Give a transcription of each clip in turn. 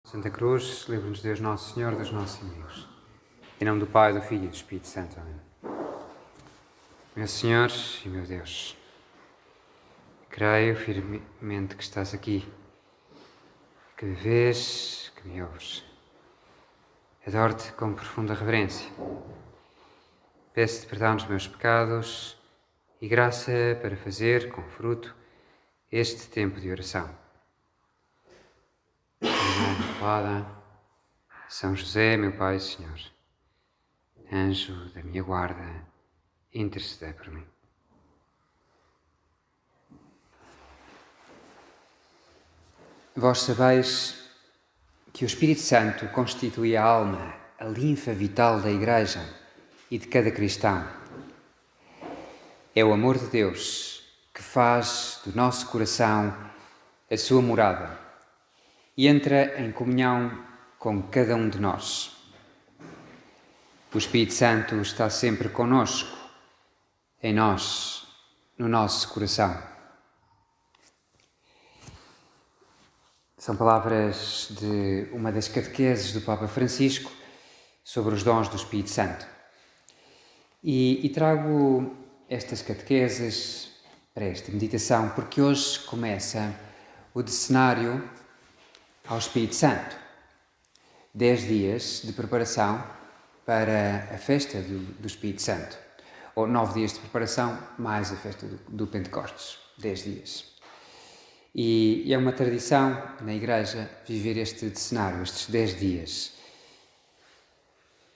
Santa Cruz, livra-nos Deus Nosso Senhor dos nossos inimigos. Em nome do Pai, do Filho e do Espírito Santo. Amém. Meu Senhor e meu Deus, creio firmemente que estás aqui, que me vês, que me ouves. Adoro-te com profunda reverência. Peço-te perdão dos meus pecados e graça para fazer, com fruto, este tempo de oração. Imaculada, São José, meu Pai e Senhor, anjo da minha guarda, intercedei por mim. Vós sabeis que o Espírito Santo constitui a alma, a linfa vital da Igreja e de cada cristão. É o amor de Deus que faz do nosso coração a sua morada e entra em comunhão com cada um de nós. O Espírito Santo está sempre conosco, em nós, no nosso coração. São palavras de uma das catequeses do Papa Francisco sobre os dons do Espírito Santo. E trago estas catequeses para esta meditação porque hoje começa o decenário ao Espírito Santo. 10 dias de preparação para a festa do Espírito Santo. Ou 9 dias de preparação mais a festa do Pentecostes. 10 dias. E é uma tradição na Igreja viver este cenário, estes 10 dias.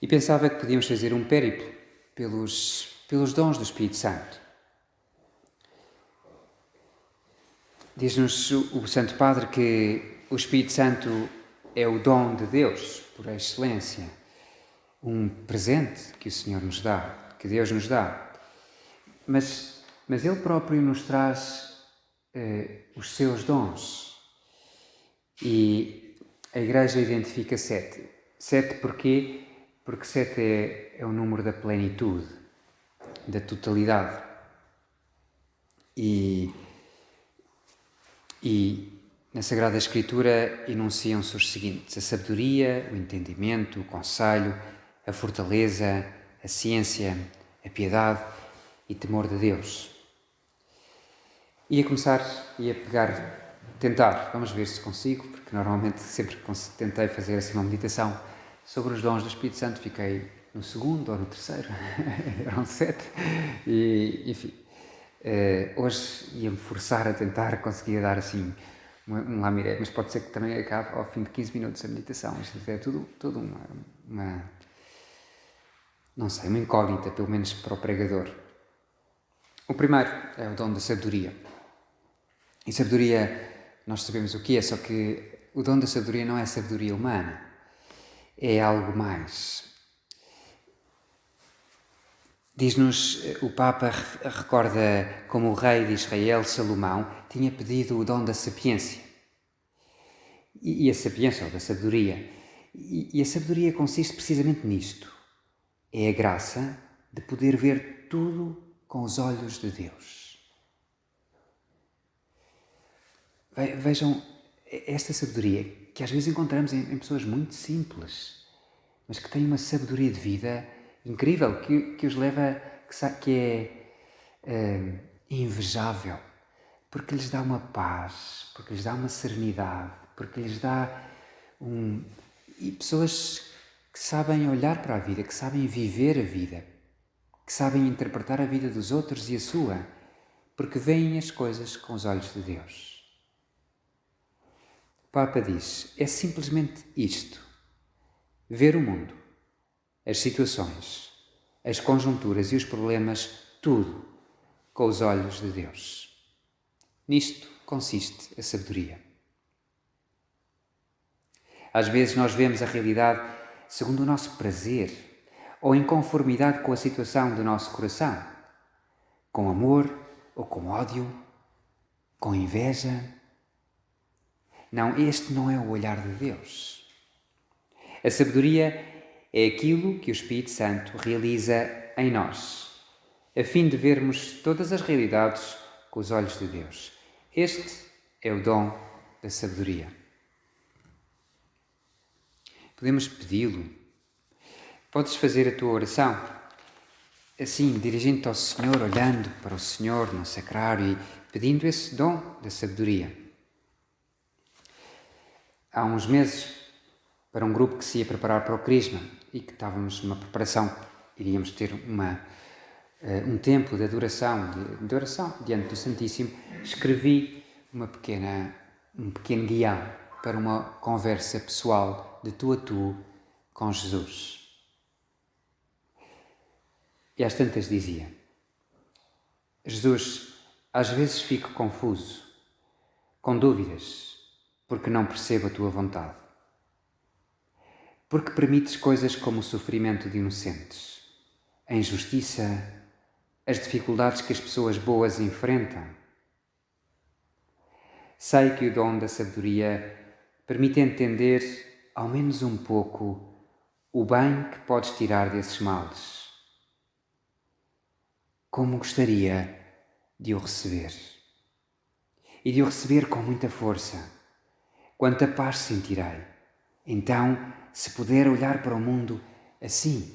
E pensava que podíamos fazer um périplo pelos dons do Espírito Santo. Diz-nos o Santo Padre que o Espírito Santo é o dom de Deus, por excelência. Um presente que o Senhor nos dá, que Deus nos dá. Mas Ele próprio nos traz os seus dons. E a Igreja identifica 7. 7 porquê? Porque 7 é o número da plenitude, da totalidade. E na Sagrada Escritura enunciam-se os seguintes: a sabedoria, o entendimento, o conselho, a fortaleza, a ciência, a piedade e temor de Deus. Ia tentar, vamos ver se consigo, porque normalmente sempre que tentei fazer assim uma meditação sobre os dons do Espírito Santo fiquei no segundo ou no terceiro, eram 7, e enfim, hoje ia-me forçar a tentar conseguir dar assim um lamiré, mas pode ser que também acabe ao fim de 15 minutos a meditação. Isto é tudo uma incógnita, pelo menos para o pregador. O primeiro é o dom da sabedoria. E sabedoria, nós sabemos o que é, só que o dom da sabedoria não é sabedoria humana, é algo mais. Diz-nos, o Papa recorda como o rei de Israel, Salomão, tinha pedido o dom da sapiência. E a sapiência, ou da sabedoria. E a sabedoria consiste precisamente nisto. É a graça de poder ver tudo com os olhos de Deus. Vejam esta sabedoria que às vezes encontramos em pessoas muito simples, mas que têm uma sabedoria de vida incrível, que os leva, que é invejável, porque lhes dá uma paz, porque lhes dá uma serenidade, porque lhes dá E pessoas que sabem olhar para a vida, que sabem viver a vida, que sabem interpretar a vida dos outros e a sua, porque veem as coisas com os olhos de Deus. O Papa diz, é simplesmente isto: ver o mundo, as situações, as conjunturas e os problemas, tudo com os olhos de Deus. Nisto consiste a sabedoria. Às vezes nós vemos a realidade segundo o nosso prazer ou em conformidade com a situação do nosso coração, com amor ou com ódio, com inveja. Não, este não é o olhar de Deus. A sabedoria é aquilo que o Espírito Santo realiza em nós, a fim de vermos todas as realidades com os olhos de Deus. Este é o dom da sabedoria. Podemos pedi-lo. Podes fazer a tua oração assim, dirigindo-te ao Senhor, olhando para o Senhor no sacrário e pedindo esse dom da sabedoria. Há uns meses, para um grupo que se ia preparar para o Crisma e que estávamos numa preparação, iríamos ter um tempo de adoração, diante do Santíssimo, escrevi um pequeno guião para uma conversa pessoal de tu a tu com Jesus. E às tantas dizia: Jesus, às vezes fico confuso, com dúvidas, porque não percebo a tua vontade. Porque permites coisas como o sofrimento de inocentes, a injustiça, as dificuldades que as pessoas boas enfrentam. Sei que o dom da sabedoria permite entender, ao menos um pouco, o bem que podes tirar desses males. Como gostaria de o receber. E de o receber com muita força. Quanta paz sentirei. Então, se puder olhar para o mundo assim.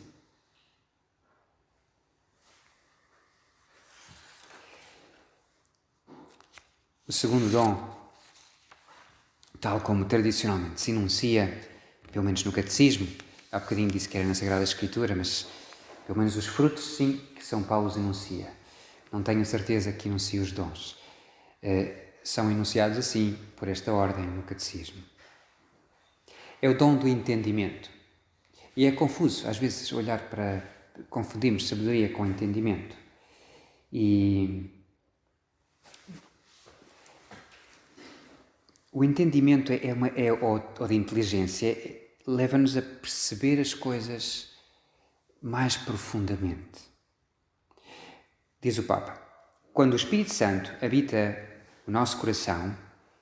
O segundo dom, tal como tradicionalmente se enuncia, pelo menos no Catecismo, há bocadinho disse que era na Sagrada Escritura, mas pelo menos os frutos, sim, que São Paulo os enuncia. Não tenho certeza que enuncia os dons. São enunciados assim, por esta ordem, no Catecismo. É o dom do entendimento. E é confuso, às vezes, olhar para... Confundimos sabedoria com entendimento. E o entendimento ou de inteligência, leva-nos a perceber as coisas mais profundamente. Diz o Papa: quando o Espírito Santo habita o nosso coração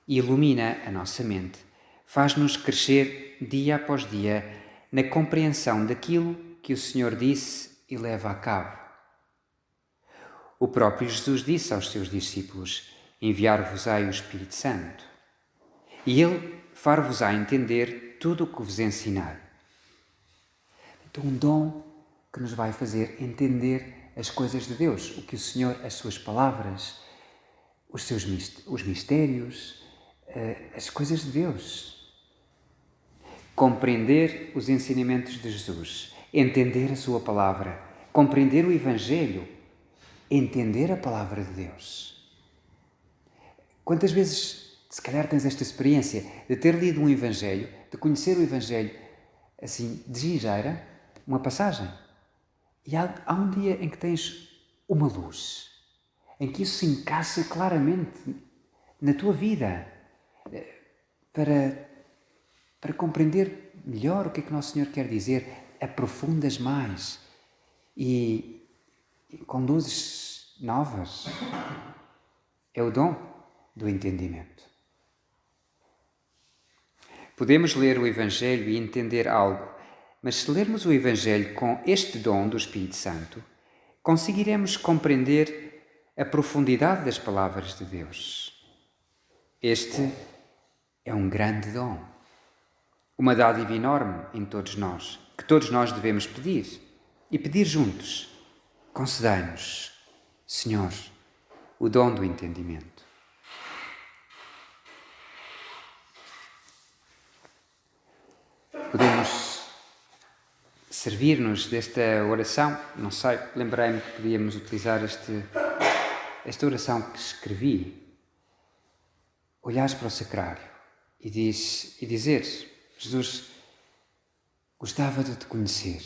e ilumina a nossa mente, faz-nos crescer dia após dia na compreensão daquilo que o Senhor disse e leva a cabo. O próprio Jesus disse aos seus discípulos: enviar-vos-ei o Espírito Santo, e ele far-vos-á entender tudo o que vos ensinar. Então, um dom que nos vai fazer entender as coisas de Deus, o que o Senhor, as suas palavras, os mistérios, as coisas de Deus. Compreender os ensinamentos de Jesus, entender a sua palavra, compreender o Evangelho, entender a palavra de Deus. Quantas vezes, se calhar, tens esta experiência de ter lido um Evangelho, de conhecer o Evangelho, assim, de gigeira, uma passagem, e há um dia em que tens uma luz, em que isso se encaixa claramente na tua vida, para compreender melhor o que é que Nosso Senhor quer dizer, aprofundas mais e com luzes novas. É o dom do entendimento. Podemos ler o Evangelho e entender algo, mas se lermos o Evangelho com este dom do Espírito Santo, conseguiremos compreender a profundidade das palavras de Deus. Este é um grande dom, uma dádiva enorme em todos nós, que todos nós devemos pedir e pedir juntos. Concedei-nos, Senhor, o dom do entendimento. Podemos servir-nos desta oração, não sei, lembrei-me que podíamos utilizar esta oração que escrevi. Olhares para o sacrário e dizer: Jesus, gostava de te conhecer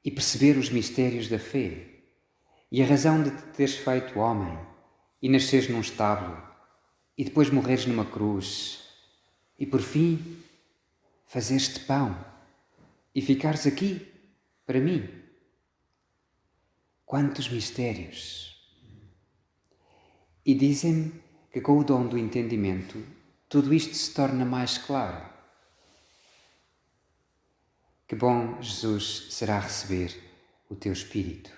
e perceber os mistérios da fé e a razão de te teres feito homem e nasceres num estábulo e depois morreres numa cruz e por fim fazeres-te pão e ficares aqui para mim. Quantos mistérios! E dizem-me que com o dom do entendimento tudo isto se torna mais claro. Que bom, Jesus, será receber o teu Espírito.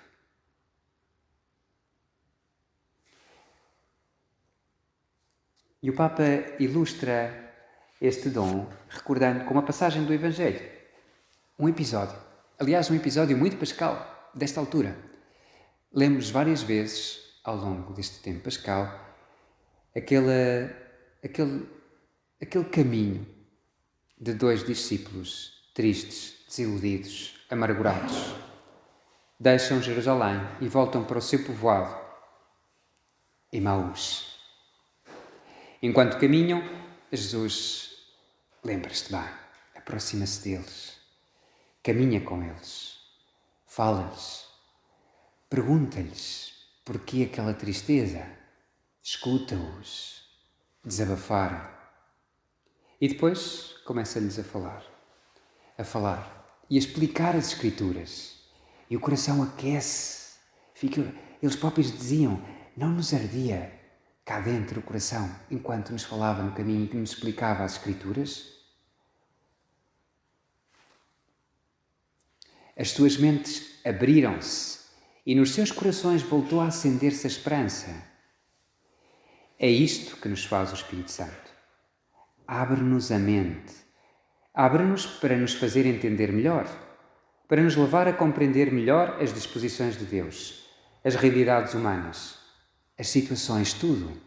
E o Papa ilustra este dom recordando com uma passagem do Evangelho. Um episódio muito pascal, desta altura. Lemos várias vezes, ao longo deste tempo pascal, aquele caminho de dois discípulos tristes, desiludidos, amargurados. Deixam Jerusalém e voltam para o seu povoado, Emaús. Enquanto caminham, Jesus lembra-se bem, aproxima-se deles, caminha com eles, fala-lhes, pergunta-lhes porquê aquela tristeza, escuta-os, desabafar. E depois começa-lhes a falar e a explicar as Escrituras. E o coração aquece. Eles próprios diziam, não nos ardia cá dentro o coração, enquanto nos falava no caminho e nos explicava as Escrituras? As suas mentes abriram-se e nos seus corações voltou a acender-se a esperança. É isto que nos faz o Espírito Santo. Abre-nos a mente. Abre-nos para nos fazer entender melhor, para nos levar a compreender melhor as disposições de Deus, as realidades humanas, as situações, tudo.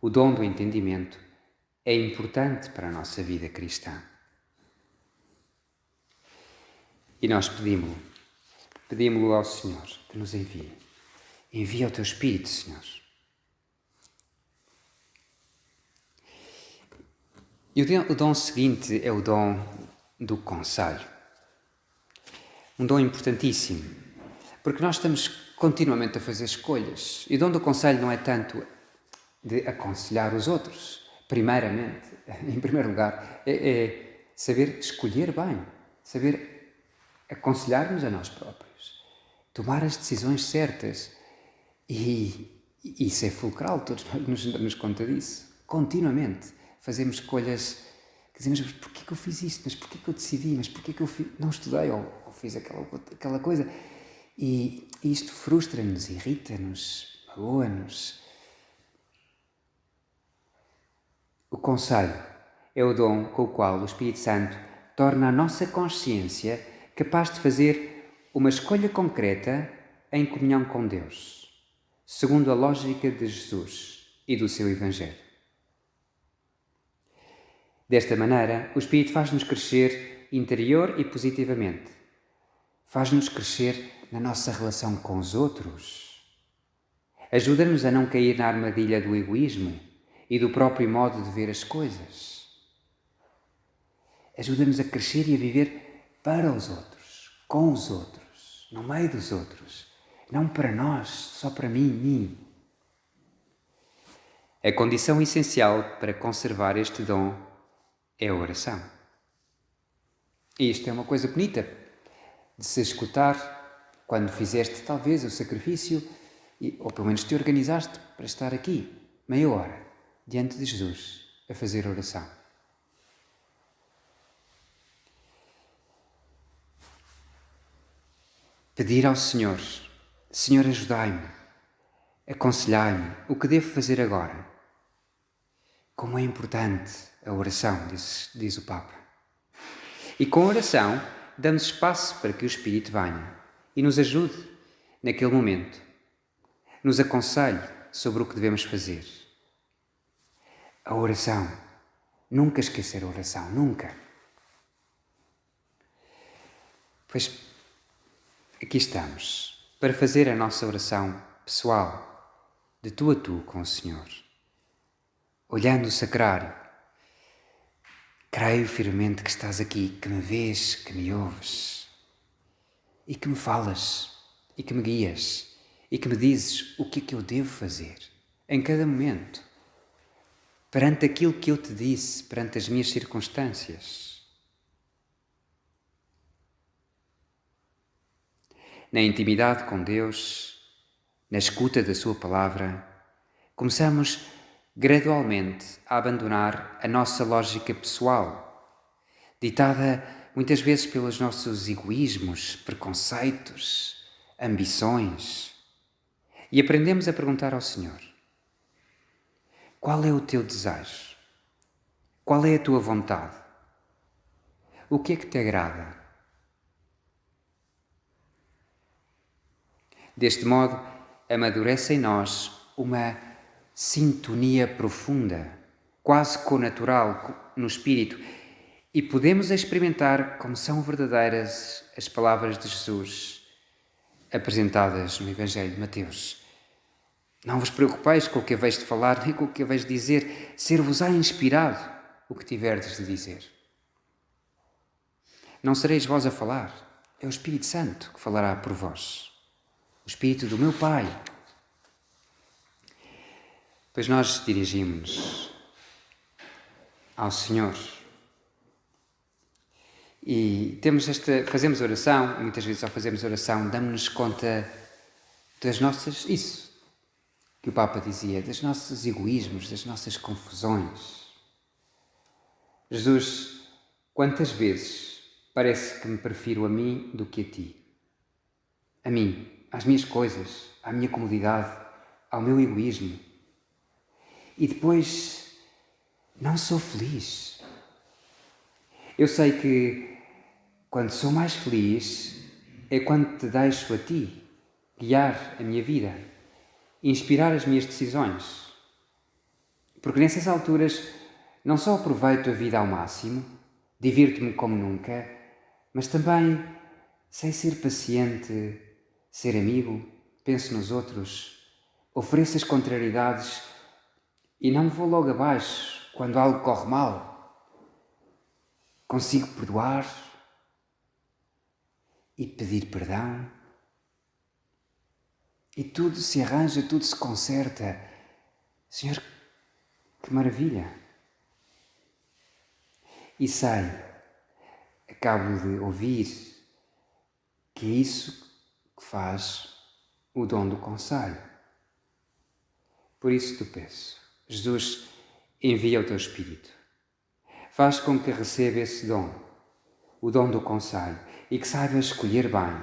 O dom do entendimento é importante para a nossa vida cristã. E nós pedimos-lo ao Senhor que nos envie. Envia o teu Espírito, Senhor. E o dom seguinte é o dom do conselho. Um dom importantíssimo, porque nós estamos continuamente a fazer escolhas. E o dom do conselho não é tanto de aconselhar os outros, primeiramente, em primeiro lugar, é saber escolher bem, saber aconselhar-nos a nós próprios, tomar as decisões certas. E isso é fulcral, todos nós nos conta disso, continuamente. Fazemos escolhas que dizemos, mas porquê que eu fiz isto? Mas porquê que eu decidi? Mas porquê que eu não estudei ou fiz aquela coisa? E isto frustra-nos, irrita-nos, magoa-nos. O conselho é o dom com o qual o Espírito Santo torna a nossa consciência capaz de fazer uma escolha concreta em comunhão com Deus, segundo a lógica de Jesus e do seu Evangelho. Desta maneira, o Espírito faz-nos crescer interior e positivamente. Faz-nos crescer na nossa relação com os outros. Ajuda-nos a não cair na armadilha do egoísmo e do próprio modo de ver as coisas. Ajuda-nos a crescer e a viver para os outros, com os outros, no meio dos outros. Não para nós, só para mim. A condição essencial para conservar este dom é a oração. E isto é uma coisa bonita de se escutar quando fizeste talvez o sacrifício, ou pelo menos te organizaste para estar aqui, meia hora, diante de Jesus, a fazer oração. Pedir ao Senhor, Senhor, ajudai-me, aconselhai-me, o que devo fazer agora? Como é importante a oração, diz o Papa. E com a oração damos espaço para que o Espírito venha e nos ajude naquele momento, nos aconselhe sobre o que devemos fazer. A oração, nunca esquecer a oração, nunca. Pois aqui estamos, para fazer a nossa oração pessoal, de tu a tu com o Senhor. Olhando o sacrário, creio firmemente que estás aqui, que me vês, que me ouves e que me falas e que me guias e que me dizes o que é que eu devo fazer em cada momento, perante aquilo que eu te disse, perante as minhas circunstâncias. Na intimidade com Deus, na escuta da sua palavra, começamos gradualmente a abandonar a nossa lógica pessoal, ditada muitas vezes pelos nossos egoísmos, preconceitos, ambições, e aprendemos a perguntar ao Senhor: qual é o teu desejo? Qual é a tua vontade? O que é que te agrada? Deste modo, amadurece em nós uma sintonia profunda, quase connatural no espírito, e podemos experimentar como são verdadeiras as palavras de Jesus apresentadas no Evangelho de Mateus. Não vos preocupeis com o que haveis de falar, nem com o que haveis de dizer, ser-vos-á inspirado o que tiverdes de dizer. Não sereis vós a falar, é o Espírito Santo que falará por vós. O Espírito do meu Pai. Pois nós dirigimos-nos ao Senhor e fazemos oração, e muitas vezes ao fazermos oração damos-nos conta das nossas, isso que o Papa dizia, dos nossos egoísmos, das nossas confusões. Jesus, quantas vezes parece que me prefiro a mim do que a ti? A mim, às minhas coisas, à minha comodidade, ao meu egoísmo. E depois não sou feliz. Eu sei que quando sou mais feliz é quando te deixo a ti guiar a minha vida, inspirar as minhas decisões. Porque nessas alturas não só aproveito a vida ao máximo, divirto-me como nunca, mas também sei ser paciente, ser amigo, penso nos outros, ofereço as contrariedades e não me vou logo abaixo quando algo corre mal. Consigo perdoar e pedir perdão. E tudo se arranja, tudo se conserta. Senhor, que maravilha! E sei, acabo de ouvir, que é isso que faz o dom do conselho. Por isso te peço, Jesus, envia o teu Espírito. Faz com que receba esse dom, o dom do conselho, e que saiba escolher bem,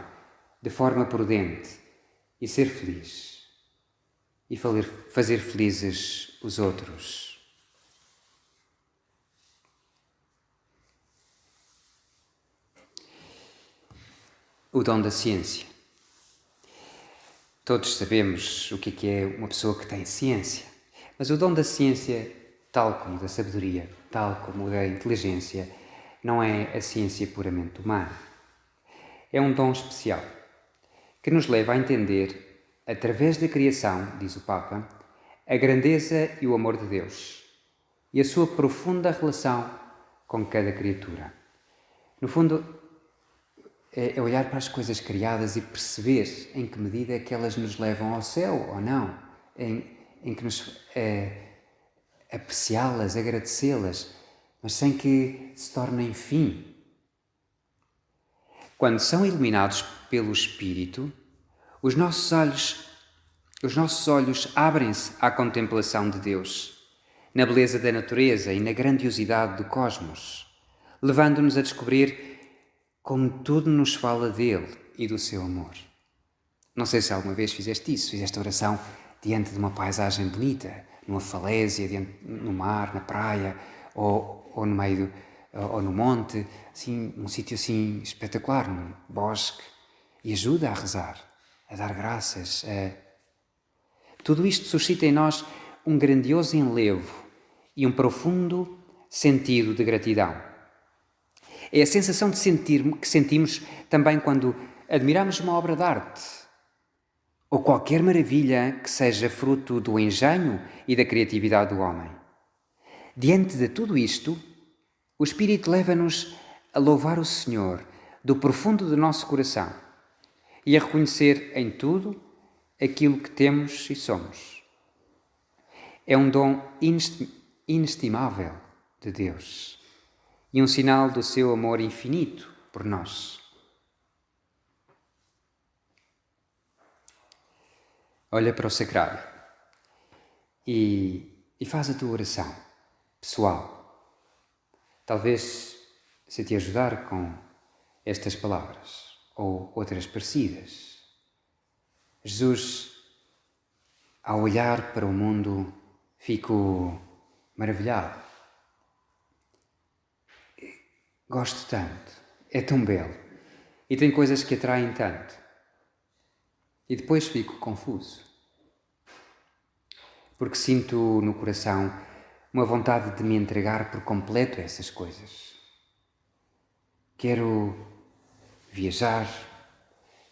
de forma prudente, e ser feliz, e fazer felizes os outros. O dom da ciência. Todos sabemos o que é uma pessoa que tem ciência, mas o dom da ciência, tal como da sabedoria, tal como da inteligência, não é a ciência puramente humana. É um dom especial, que nos leva a entender, através da criação, diz o Papa, a grandeza e o amor de Deus e a sua profunda relação com cada criatura. No fundo, é olhar para as coisas criadas e perceber em que medida é que elas nos levam ao céu ou não, em que nos apreciá-las, agradecê-las, mas sem que se tornem fim. Quando são iluminados pelo Espírito, os nossos olhos abrem-se à contemplação de Deus, na beleza da natureza e na grandiosidade do cosmos, levando-nos a descobrir como tudo nos fala dele e do seu amor. Não sei se alguma vez fizeste isso, fizeste oração diante de uma paisagem bonita, numa falésia, no mar, na praia, ou no meio, ou no monte, assim, num sítio assim espetacular, num bosque, e ajuda a rezar, a dar graças. Tudo isto suscita em nós um grandioso enlevo e um profundo sentido de gratidão. É a sensação que sentimos também quando admiramos uma obra de arte ou qualquer maravilha que seja fruto do engenho e da criatividade do homem. Diante de tudo isto, o Espírito leva-nos a louvar o Senhor do profundo do nosso coração e a reconhecer em tudo aquilo que temos e somos. É um dom inestimável de Deus e um sinal do seu amor infinito por nós. Olha para o sacrário e faz a tua oração pessoal. Talvez se te ajudar com estas palavras ou outras parecidas. Jesus, ao olhar para o mundo, fico maravilhado. gosto tanto, é tão belo e tem coisas que atraem tanto. E depois fico confuso, porque sinto no coração uma vontade de me entregar por completo a essas coisas. Quero viajar,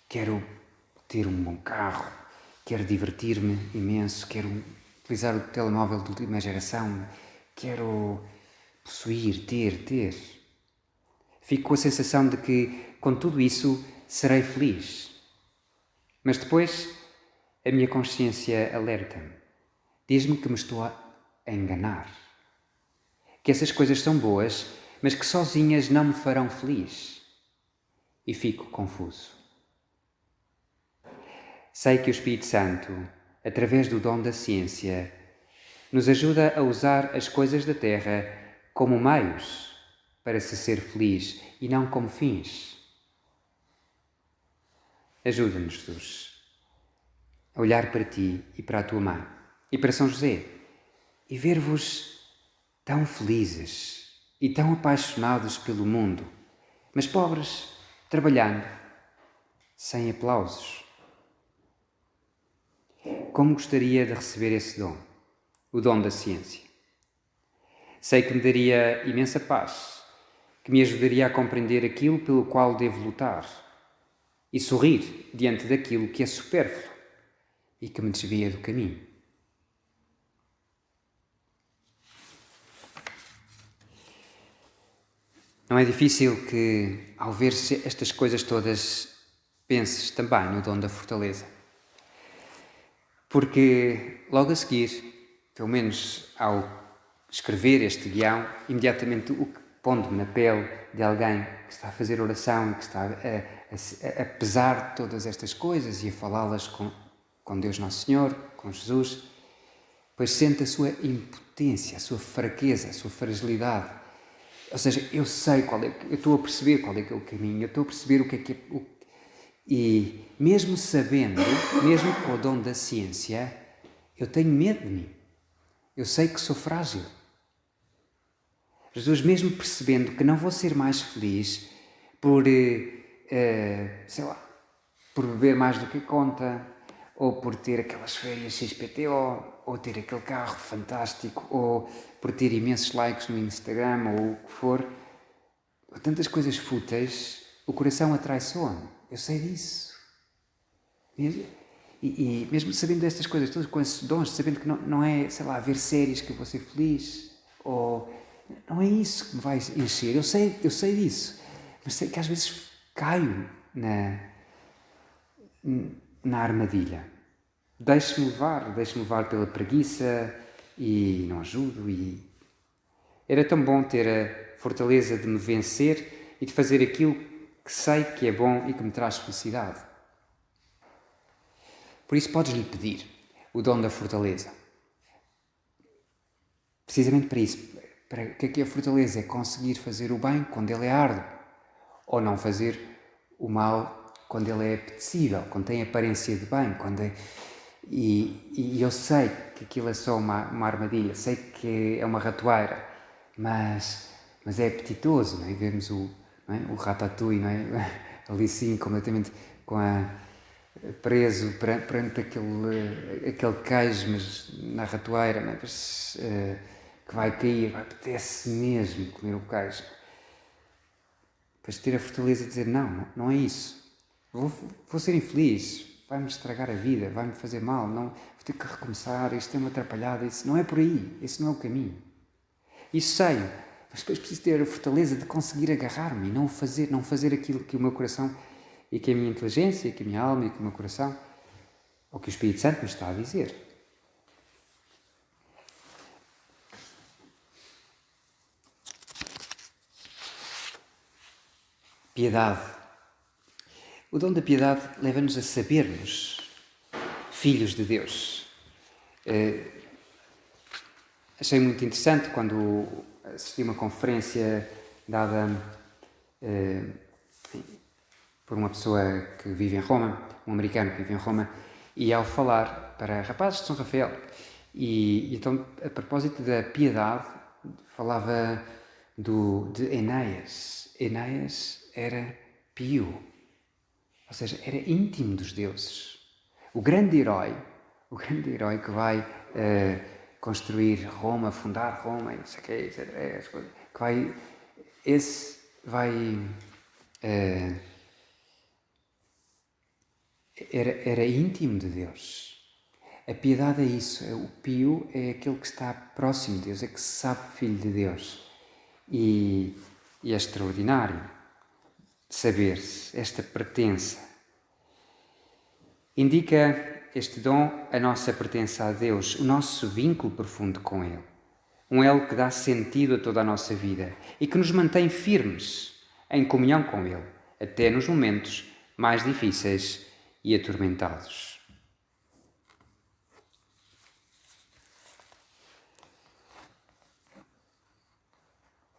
quero ter um bom carro, quero divertir-me imenso, quero utilizar o telemóvel de última geração, quero possuir, ter. Fico com a sensação de que, com tudo isso, serei feliz. Mas depois, a minha consciência alerta-me. Diz-me que me estou a enganar. Que essas coisas são boas, mas que sozinhas não me farão feliz. E fico confuso. Sei que o Espírito Santo, através do dom da ciência, nos ajuda a usar as coisas da terra como meios para se ser feliz e não como fins. Ajuda-nos, Jesus, a olhar para ti e para a tua mãe e para São José e ver-vos tão felizes e tão apaixonados pelo mundo, mas pobres, trabalhando, sem aplausos. Como gostaria de receber esse dom, o dom da ciência. Sei que me daria imensa paz, que me ajudaria a compreender aquilo pelo qual devo lutar e sorrir diante daquilo que é supérfluo e que me desvia do caminho. Não é difícil que, ao ver estas coisas todas, penses também no dom da fortaleza. Porque logo a seguir, pelo menos ao escrever este guião, imediatamente pondo-me na pele de alguém que está a fazer oração e que está a pesar de todas estas coisas e a falá-las com Deus Nosso Senhor, com Jesus, pois sente a sua impotência, a sua fraqueza, a sua fragilidade. Ou seja, eu sei eu estou a perceber qual é que é o caminho, eu estou a perceber o que é e mesmo sabendo, mesmo com o dom da ciência, eu tenho medo de mim. Eu sei que sou frágil. Jesus, mesmo percebendo que não vou ser mais feliz por, sei lá, por beber mais do que conta, ou por ter aquelas férias XPTO, ou ter aquele carro fantástico, ou por ter imensos likes no Instagram, ou o que for, tantas coisas fúteis, o coração atraiçoa-me. Eu sei disso. E mesmo sabendo destas coisas todas, com esses dons, sabendo que não é, sei lá, ver séries que eu vou ser feliz, ou não é isso que me vai encher. Eu sei disso, mas sei que às vezes caio na armadilha. Deixo-me levar pela preguiça e não ajudo. E era tão bom ter a fortaleza de me vencer e de fazer aquilo que sei que é bom e que me traz felicidade. Por isso podes-lhe pedir o dom da fortaleza. Precisamente para isso. Para que a fortaleza é conseguir fazer o bem quando ele é árduo, ou não fazer o mal quando ele é apetecível, quando tem aparência de bem, e eu sei que aquilo é só uma armadilha, sei que é uma ratoeira, mas é apetitoso, não é? Vermos o ratatouille, não é? Ali sim, completamente preso perante aquele queijo, mas na ratoeira, não é? Mas, que vai cair, apetece mesmo comer o queijo. Depois ter a fortaleza de dizer, não é isso. Vou ser infeliz, vai-me estragar a vida, vai-me fazer mal, não, vou ter que recomeçar, isto é uma atrapalhada, isso não é por aí, esse não é o caminho. Isso sei, mas depois preciso ter a fortaleza de conseguir agarrar-me e não fazer aquilo que o meu coração e que a minha inteligência, que a minha alma e que o meu coração, ou que o Espírito Santo me está a dizer. Piedade. O dom da piedade leva-nos a sabermos filhos de Deus. Achei muito interessante quando assisti a uma conferência dada por uma pessoa que vive em Roma, um americano que vive em Roma, e ao falar para rapazes de São Rafael, e então, a propósito da piedade, falava de Enéas, Enéas era pio, ou seja, era íntimo dos deuses. O grande herói que vai construir Roma, fundar Roma, e não sei o quê, que vai, esse vai... Era íntimo de Deus. A piedade é isso. O pio é aquele que está próximo de Deus, é que se sabe filho de Deus. E é extraordinário saber-se esta pertença. Indica este dom a nossa pertença a Deus, o nosso vínculo profundo com Ele. Um elo que dá sentido a toda a nossa vida e que nos mantém firmes em comunhão com Ele, até nos momentos mais difíceis e atormentados.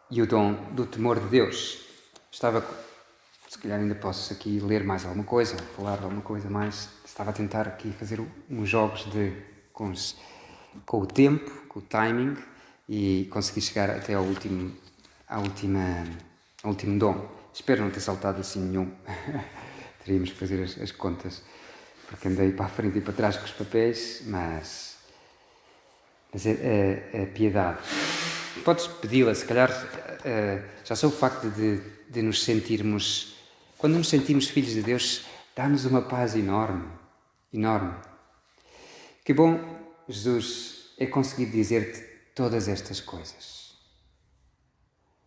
E o dom do temor de Deus. Se calhar ainda posso aqui ler mais alguma coisa, falar alguma coisa mais. Estava a tentar aqui fazer uns jogos com o tempo, com o timing, e consegui chegar até ao último dom. Espero não ter saltado assim nenhum. Teríamos que fazer as contas, porque andei para a frente e para trás com os papéis, mas a piedade. Podes pedi-la, se calhar, já só o facto de nos sentirmos... Quando nos sentimos filhos de Deus, dá-nos uma paz enorme, enorme. Que bom, Jesus, é conseguir dizer-te todas estas coisas.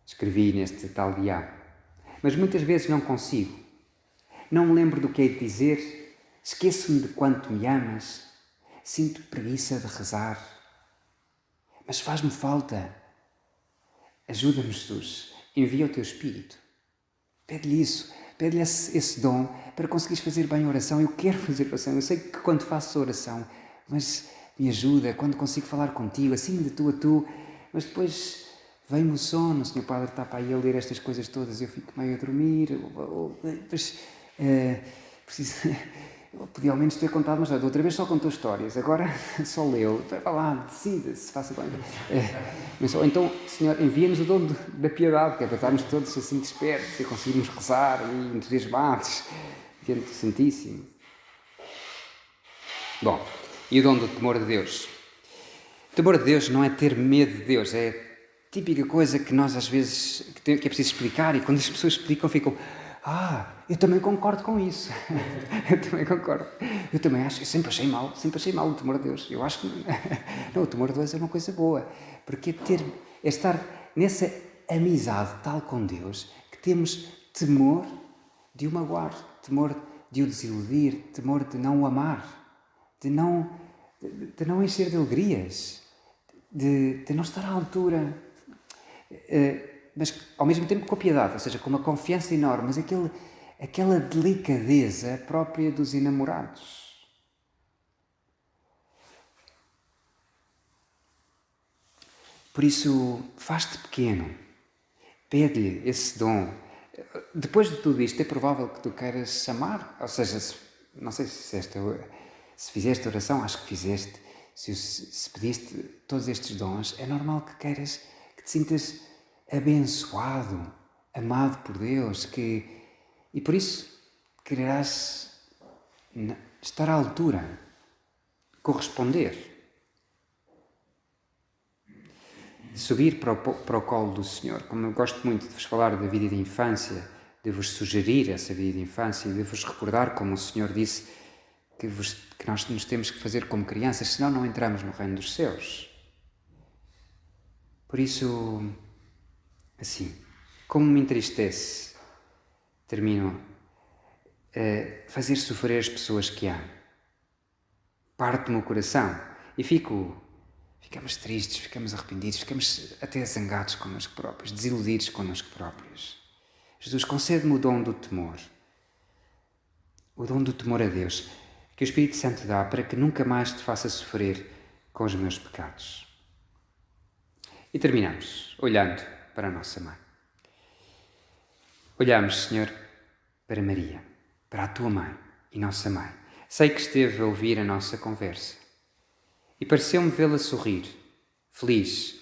Escrevi neste tal diário, mas muitas vezes não consigo. Não me lembro do que hei de dizer, esqueço-me de quanto me amas, sinto preguiça de rezar. Mas faz-me falta. Ajuda-me, Jesus, envia o teu Espírito. Pede-lhe isso, pede-lhe esse dom para conseguires fazer bem a oração. Eu quero fazer oração, eu sei que quando faço oração, mas me ajuda quando consigo falar contigo, assim de tu a tu, mas depois vem-me o sono, o Sr. Padre está para aí a ler estas coisas todas, eu fico meio a dormir, depois preciso... Eu podia ao menos ter contado, mas da outra vez só contou histórias, agora só leu. Vai lá, decida-se, faça bem. Mas, então, Senhor, envia-nos o dom da piedade, que é para estarmos todos assim despertos e conseguirmos rezar e entusiasmados diante do Santíssimo. Bom, e o dom do temor de Deus? O temor de Deus não é ter medo de Deus, é a típica coisa que nós às vezes que é preciso explicar, e quando as pessoas explicam ficam... eu também concordo com isso. Eu também concordo. Eu também acho, eu sempre achei mal o temor de Deus. Eu acho que não, o temor de Deus é uma coisa boa, porque é estar nessa amizade tal com Deus que temos temor de o magoar, temor de o desiludir, temor de não o amar, de não encher de alegrias, de não estar à altura. Mas ao mesmo tempo com a piedade, ou seja, com uma confiança enorme, mas aquela delicadeza própria dos enamorados. Por isso, faz-te pequeno, pede-lhe esse dom. Depois de tudo isto, é provável que tu queiras amar, ou seja, não sei se fizeste oração, acho que fizeste, se pediste todos estes dons, é normal que queiras, que te sintas abençoado, amado por Deus, e por isso quererás estar à altura, corresponder, subir para o colo do Senhor. Como eu gosto muito de vos falar da vida de infância, de vos sugerir essa vida de infância e de vos recordar, como o Senhor disse, que nós nos temos que fazer como crianças, senão não entramos no reino dos céus. Por isso... Assim, como me entristece, termino, fazer sofrer as pessoas que amo. Parte-me o coração e ficamos tristes, ficamos arrependidos, ficamos até zangados connosco próprios, desiludidos connosco próprios. Jesus, concede-me o dom do temor a Deus, que o Espírito Santo dá para que nunca mais te faça sofrer com os meus pecados. E terminamos olhando para a nossa Mãe. Olhamos, Senhor, para Maria, para a Tua Mãe e nossa Mãe. Sei que esteve a ouvir a nossa conversa e pareceu-me vê-la sorrir, feliz,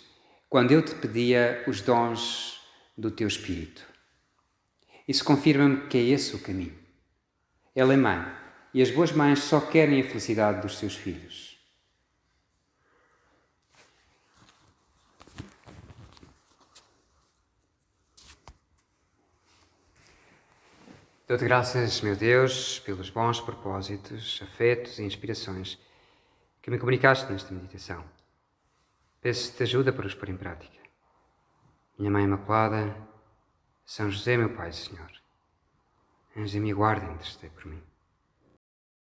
quando eu te pedia os dons do Teu Espírito. Isso confirma-me que é esse o caminho. Ela é mãe, e as boas mães só querem a felicidade dos seus filhos. Dou-te graças, meu Deus, pelos bons propósitos, afetos e inspirações que me comunicaste nesta meditação. Peço-te ajuda para os pôr em prática. Minha Mãe Imaculada, São José, meu Pai e Senhor, anjos de minha guarda, intercedei por mim.